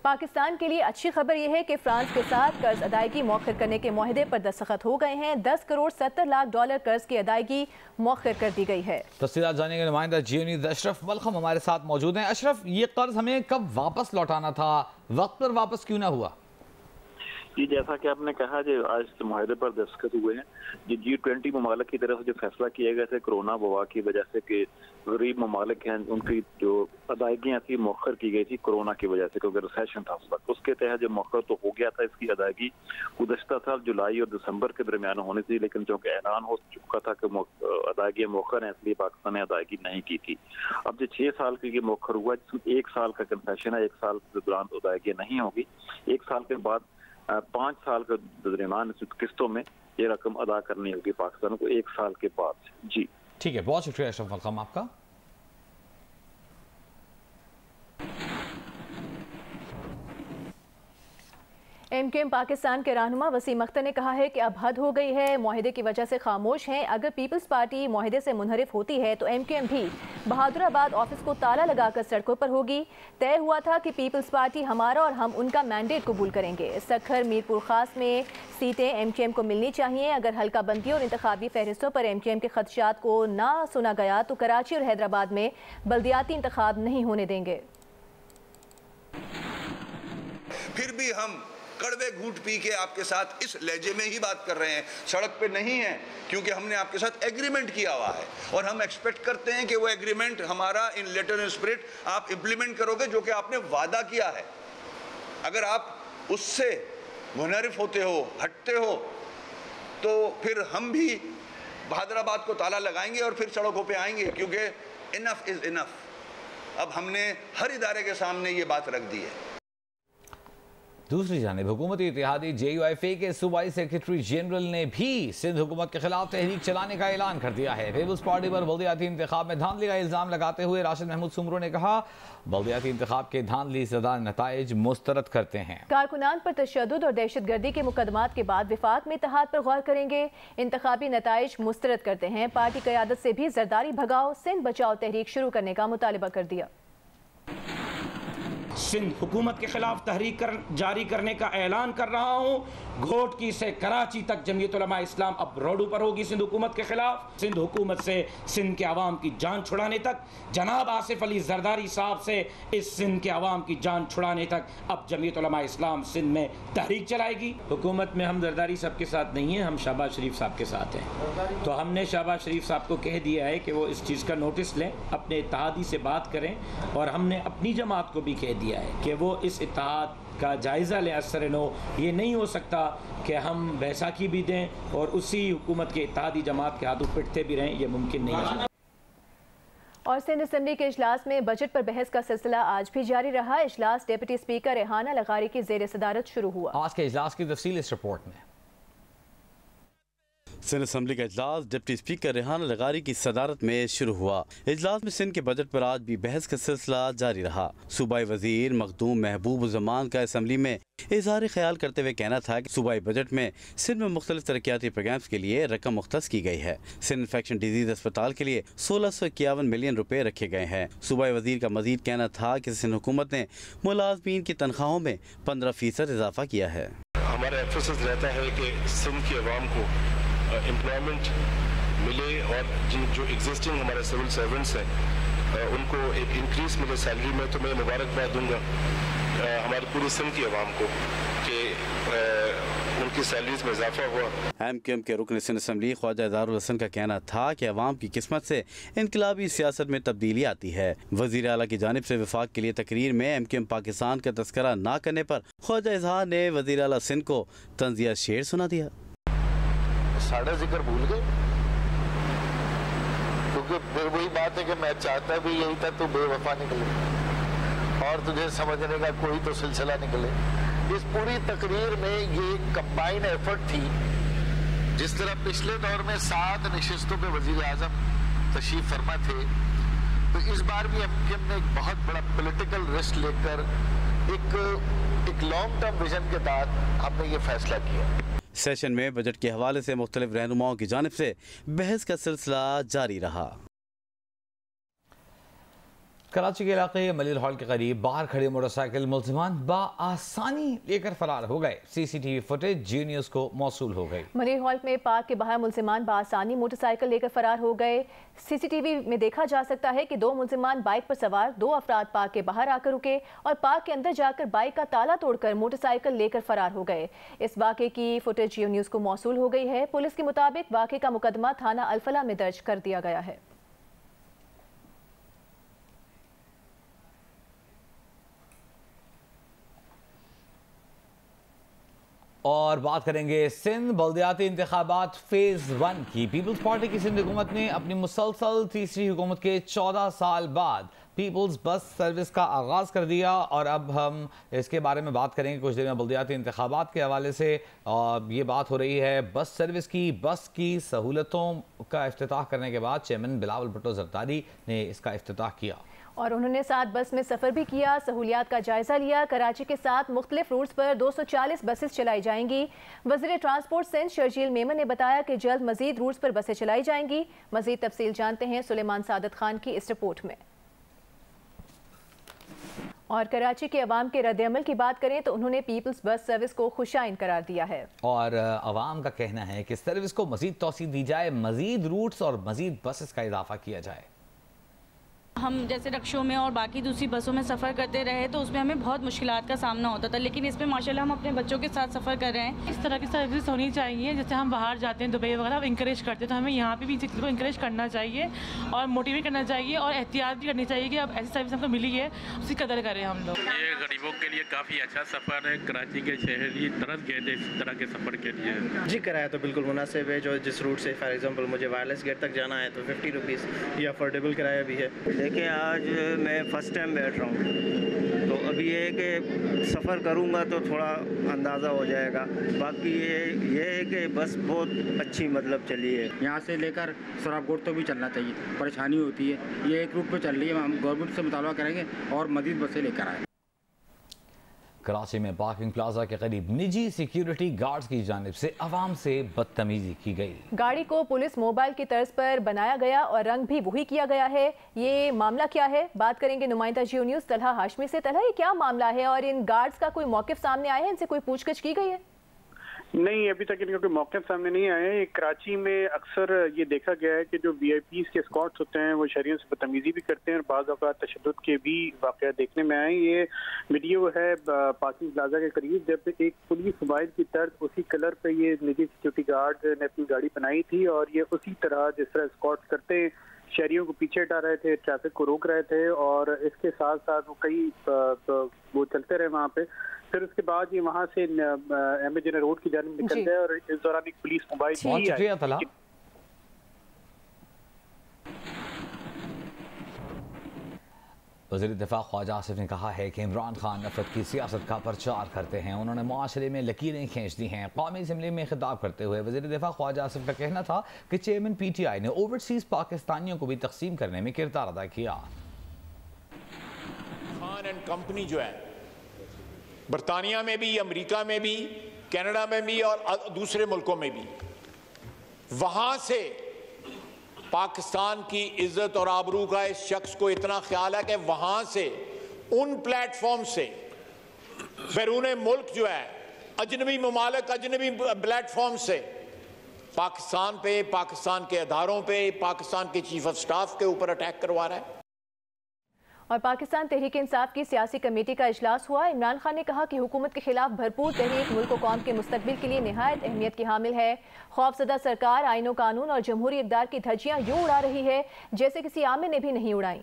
पाकिस्तान के लिए अच्छी खबर यह है कि फ्रांस के साथ कर्ज अदायगी मौखर करने के मुआहदे पर दस्तखत हो गए हैं। 10 करोड़ 70 लाख डॉलर कर्ज की अदायगी मौखर कर दी गई है। तफसीलात जानेंगे नुमाइंदा जियो न्यूज़ अशरफ मलखम हमारे साथ मौजूद हैं। अशरफ, ये कर्ज हमें कब वापस लौटाना था, वक्त पर वापस क्यों ना हुआ? जी, जैसा कि आपने कहा जो आज के मुआहदे पर दस्तखत हुए हैं, ये G20 ममालिक की तरफ जो फैसला किया गया था कोरोना वबा की वजह से कि गरीब ममालिक हैं उनकी जो अदायगियाँ थी मौखर की गई थी कोरोना की वजह से, क्योंकि रिसेशन था उस वक्त। उसके तहत जो मौखर तो हो गया था, इसकी अदायगी गुज़श्ता साल जुलाई और दिसंबर के दरमियान होनी थी, लेकिन चूँकि ऐलान हो चुका था कि अदायगियाँ मौखर हैं, इसलिए पाकिस्तान ने अदायगी नहीं की थी। अब जो 6 साल की ये मौखर हुआ, जिसमें 1 साल का कंसेशन है, 1 साल के दौरान अदायगियाँ नहीं होगी। 1 साल के बाद 5 साल के दरमियान किस्तों में ये रकम अदा करनी होगी पाकिस्तान को 1 साल के बाद। जी ठीक है, बहुत शुक्रिया अशरफ मलखम आपका। MQM पाकिस्तान के रहनुमा वसीम अख्तर ने कहा है कि अब हद हो गई है, मुआहदे की वजह से खामोश हैं। अगर पीपल्स पार्टी मुआहदे से मुनहरिफ होती है तो MQM भी बहादुराबाद ऑफिस को ताला लगाकर सड़कों पर होगी। तय हुआ था कि पीपल्स पार्टी हमारा और हम उनका मैंडेट कबूल करेंगे। सखर मीरपुर खास में सीटें MQM को मिलनी चाहिए। अगर हल्का बंदी और इंतखाबी फहरिस्तों पर MQM के खदशात को ना सुना गया तो कराची और हैदराबाद में बल्दियाती इंतखाब नहीं होने देंगे। फिर भी हम कड़वे घूंट पी के आपके साथ इस लहजे में ही बात कर रहे हैं, सड़क पे नहीं है, क्योंकि हमने आपके साथ एग्रीमेंट किया हुआ है और हम एक्सपेक्ट करते हैं कि वो एग्रीमेंट हमारा इन लेटर इन स्पिरिट आप इम्प्लीमेंट करोगे, जो कि आपने वादा किया है। अगर आप उससे मुनहरिफ होते हो, हटते हो, तो फिर हम भी बहादुराबाद को ताला लगाएंगे और फिर सड़कों पे आएंगे, क्योंकि इनफ इज़ इनफ। अब हमने हर इदारे के सामने ये बात रख दी है। दूसरी जानिब हुकूमती इत्तेहादी JUIFA के सूबाई सेक्रेटरी जनरल ने भी सिंध हुकूमत के खिलाफ तहरीक चलाने का ऐलान कर दिया है। पीपल्स पार्टी पर बल्दियाती इंतखाब में धांधली का इल्ज़ाम लगाते हुए राशिद महमूद सुमरो ने कहा, बल्दियाती इंतखाब के धांधली ज़दा नताइज मुस्तरद करते हैं। कारकुनान पर तशद्दुद और दहशतगर्दी के मुकदमात के बाद विफाक में इत्तेहाद पर गौर करेंगे। इंतखाबी नताइज मुस्तरद करते हैं। पार्टी क़यादत से भी जरदारी भगाओ, सिंध बचाओ तहरीक शुरू करने का मुतालबा कर दिया। सिंध हुकूमत के खिलाफ तहरीक जारी करने का ऐलान कर रहा हूँ। घोटकी से कराची तक जमीयत उलमा इस्लाम अब रोडों पर होगी सिंध हुकूमत के खिलाफ। सिंध हुकूमत से सिंध के अवाम की जान छुड़ाने तक, जनाब आसिफ अली जरदारी साहब से इस सिंध के अवाम की जान छुड़ाने तक अब जमीयत उलमा इस्लाम सिंध में तहरीक चलाएगी। हुकूमत में हम जरदारी साहब के साथ नहीं हैं, हम शहबाज शरीफ साहब के साथ हैं। तो हमने शहबाज शरीफ साहब को कह दिया है कि वो इस चीज़ का नोटिस लें, अपने इत्तेहादी से बात करें, और हमने अपनी जमात को भी कह दिया है कि वो इस इत्तेहाद का जायज़ा लें। असर नो ये नहीं हो सकता कि हम बैसाखी भी दें और उसी हुकूमत के इत्तेहादी जमात के हाथों पिटते भी रहें, ये मुमकिन नहीं है। और सिंध असम्बली के इजलास में बजट पर बहस का सिलसिला आज भी जारी रहा। इजलास डिप्टी स्पीकर रेहाना लगारी की ज़ेर सदारत शुरू हुआ। आज के इजलास की तफसील इस रिपोर्ट में। सिंध असम्बली का इजलास डिप्टी स्पीकर रेहाना लगारी की सदारत में शुरू हुआ। इजलास में सिंध के बजट पर आज भी बहस का सिलसिला जारी रहा। सूबाई वजीर मखदूम महबूब जमान का असम्बली में इज़हार ख्याल करते हुए कहना था कि सूबाई बजट में सिंध में मुख्तलिफ तरक्याती प्रोग्राम्स के लिए रकम मुख्तस की गई है। सिंध इन्फेक्शन डिजीज अस्पताल के लिए 1651 मिलियन रुपए रखे गए हैं। सूबाई वजीर का मजीद कहना था कि सिंध हुकूमत ने मुलाजमीन की तनख्वाहों में 15% इजाफा किया है। हमारा एम्फेसिस रहता है कि सिंध के अवाम को एम्प्लॉयमेंट मिले और जो एग्जिस्टिंग हमारे सिविल सर्वेंट्स हैं उनको एक इंक्रीज मिले सैलरी में। तो मैं मुबारकबाद दूंगा हमारी पूरी सिंध की अवाम को कि उनकी सैलरीज में इजाफा हुआ। MQM के रुकन सिंध असम्बली ख्वाजा इज़हारुल हसन का कहना था कि अवाम की किस्मत से इनकलाबी सियासत में तब्दीली आती है। वज़ीर आला की जानिब से वफाक के लिए तकरीर में MQM पाकिस्तान का तस्करा न करने पर ख्वाजा इज़हार ने वज़ीर आला सिंध को तंज़िया शेर सुना दिया। साढ़े जिक्र भूल गए, क्योंकि फिर वही बात है कि मैं चाहता भी यही था, तू बेवफा निकले और तुझे समझने का कोई तो सिलसिला निकले। इस पूरी तकरीर में ये कंबाइन एफर्ट थी। जिस तरह पिछले दौर में 7 नशिस्तों पे वजीर आजम तशरीफ फरमा थे, तो इस बार भी MQM ने एक बहुत बड़ा पॉलिटिकल रिस्क लेकर एक लॉन्ग टर्म विजन के तहत हमने ये फैसला किया। सेशन में बजट के हवाले से मुख्तलिफ रहनुमाओं की जानिब से बहस का सिलसिला जारी रहा। कराची के इलाके मलिर हॉल के करीब बाहर खड़े मोटरसाइकिल मुल्जिमान बआसानी लेकर फरार हो गए। सीसीटीवी फुटेज जी न्यूज़ को मौसूल हो गई। मलिर हॉल में पार्क के बाहर मुल्जिमान बआसानी मोटरसाइकिल लेकर फरार हो गए। सीसीटीवी में देखा जा सकता है कि 2 मुल्जिमान बाइक पर सवार 2 अफराद पार्क के बाहर आकर रुके और पार्क के अंदर जाकर बाइक का ताला तोड़कर मोटरसाइकिल लेकर फरार हो गए। इस वाक़े की फुटेज जी न्यूज़ को मौसूल हो गई है। पुलिस के मुताबिक वाक़े का मुकदमा थाना अल-फलाह में दर्ज कर दिया गया है। और बात करेंगे सिंध बल्दियाती इंतखाबात फेज़ 1 की। पीपल्स पार्टी की सिंध हुकूमत ने अपनी मुसलसल तीसरी हुकूमत के 14 साल बाद पीपल्स बस सर्विस का आगाज़ कर दिया और अब हम इसके बारे में बात करेंगे कुछ देर में। बल्दियाती इंतखाबात के हवाले से ये बात हो रही है बस सर्विस की। बस की सहूलतों का इफ्तिताह करने के बाद चेयरमैन बिलावल भुट्टो जरदारी ने इसका इफ्तिताह किया और उन्होंने साथ बस में सफ़र भी किया, सहूलियात का जायज़ा लिया। कराची के साथ मुख्तलिफ रूट्स पर 240 बसेस चलाई जाएंगी। वज़ीर ट्रांसपोर्ट सिंध शर्जील मेमन ने बताया कि जल्द मज़ीद रूट्स पर बसें चलाई जाएंगी। मज़ीद तफसील जानते हैं सुलेमान सादत खान की इस रिपोर्ट में। और कराची के अवाम के रद्द-ए-अमल की बात करें तो उन्होंने पीपल्स बस सर्विस को खुशाइन करार दिया है और अवाम का कहना है कि सर्विस को मज़ीद तौसीह दी जाए, मज़ीद रूट्स और मज़ीद बसेस का इजाफा किया जाए। हम जैसे रक्षों में और बाकी दूसरी बसों में सफ़र करते रहे तो उसमें हमें बहुत मुश्किलात का सामना होता था, लेकिन इसमें माशाल्लाह हम अपने बच्चों के साथ सफ़र कर रहे हैं। इस तरह की सर्विस होनी चाहिए। जैसे हम बाहर जाते हैं दुबई वगैरह इंकरेज करते हैं, तो हमें यहाँ पे भी इसी को इंकरेज करना चाहिए और मोटिवेट करना चाहिए और एहतियात भी करनी चाहिए कि अब ऐसी सर्विस हमको मिली है उसकी कदर करें हम लोग। ये गरीबों के लिए काफ़ी अच्छा सफ़र है। कराची के शहरी तरस गए थे इस तरह के सफ़र के लिए। जी किराया तो बिल्कुल मुनासिब है। जो जिस रूट से फॉर एग्जांपल मुझे वायरलेस गेट तक जाना है तो 50 रुपीज़ ये अफोर्डेबल किराया भी है। देखिए आज मैं फ़र्स्ट टाइम बैठ रहा हूँ तो अभी ये है कि सफ़र करूँगा तो थोड़ा अंदाज़ा हो जाएगा। बाकी ये है कि बस बहुत अच्छी मतलब चली है। यहाँ से लेकर सराबकोट तो भी चलना चाहिए, परेशानी होती है। ये एक रूट पे चल रही है, हम गवर्नमेंट से मुतालबा करेंगे और मज़ीद बसें लेकर आएँ। कराची में पार्किंग प्लाजा के करीब निजी सिक्योरिटी गार्ड्स की जानिब से अवाम से बदतमीजी की गई। गाड़ी को पुलिस मोबाइल की तर्ज पर बनाया गया और रंग भी वही किया गया है। ये मामला क्या है, बात करेंगे नुमाइंदा जियो न्यूज़ तलहा हाशमी से। तलहा, ये क्या मामला है और इन गार्ड्स का कोई मौक़िफ़ सामने आया है, इनसे कोई पूछताछ की गई है? नहीं, अभी तक इनका कोई मौके सामने नहीं आया है। कराची में अक्सर ये देखा गया है कि जो VIPs के स्कॉट्स होते हैं वो शहरियों से बदतमीजी भी करते हैं और बाज़ औक़ात तशद्दुद के भी वाक़या देखने में आए। ये वीडियो है पार्किंग प्लाजा के करीब जब एक पुलिस मोबाइल की तर्ज उसी कलर पे ये निजी सिक्योरिटी गार्ड ने अपनी गाड़ी बनाई थी और ये उसी तरह जिस तरह स्कॉट्स करते हैं शहरियों को पीछे हटा रहे थे, ट्रैफिक को रोक रहे थे और इसके साथ साथ वो कई वो चलते रहे वहाँ पे। फिर उसके बाद ये वहाँ से MA जनरल रोड की जानिब निकल गए और इस दौरान एक पुलिस मोबाइल वज़ीर दिफ़ा ख्वाजा आसिफ ने कहा है कि इमरान खान नफरत की सियासत का प्रचार करते हैं। उन्होंने मुआशरे में लकीरें खींच दी हैं। कौमी असम्बली में खिताब करते हुए वज़ीर दिफ़ा ख्वाजा आसिफ का कहना था कि चेयरमैन PTI ने ओवरसीज़ पाकिस्तानियों को भी तकसीम करने में किरदार अदा किया। खान एंड कंपनी जो है बरतानिया में भी, अमेरिका में भी, कनाडा में भी और दूसरे मुल्कों में भी, वहां से पाकिस्तान की इज्जत और आबरू का इस शख्स को इतना ख्याल है कि वहां से उन प्लेटफॉर्म से बैरून मुल्क जो है अजनबी ममालिक, अजनबी प्लेटफॉर्म से पाकिस्तान पे, पाकिस्तान के अदारों पे, पाकिस्तान के चीफ ऑफ स्टाफ के ऊपर अटैक करवा रहा है। और पाकिस्तान तहरीक इंसाफ की सियासी कमेटी का इजलास हुआ। इमरान खान ने कहा कि हुकूमत के खिलाफ भरपूर तहरीक मुल्क और कौम के मुस्तकबिल के लिए निहायत अहमियत की हामिल है। खौफजदा सरकार आईन कानून और जमहूरी इक़दार की धज्जियां यूं उड़ा रही है जैसे किसी आमिर ने भी नहीं उड़ाई।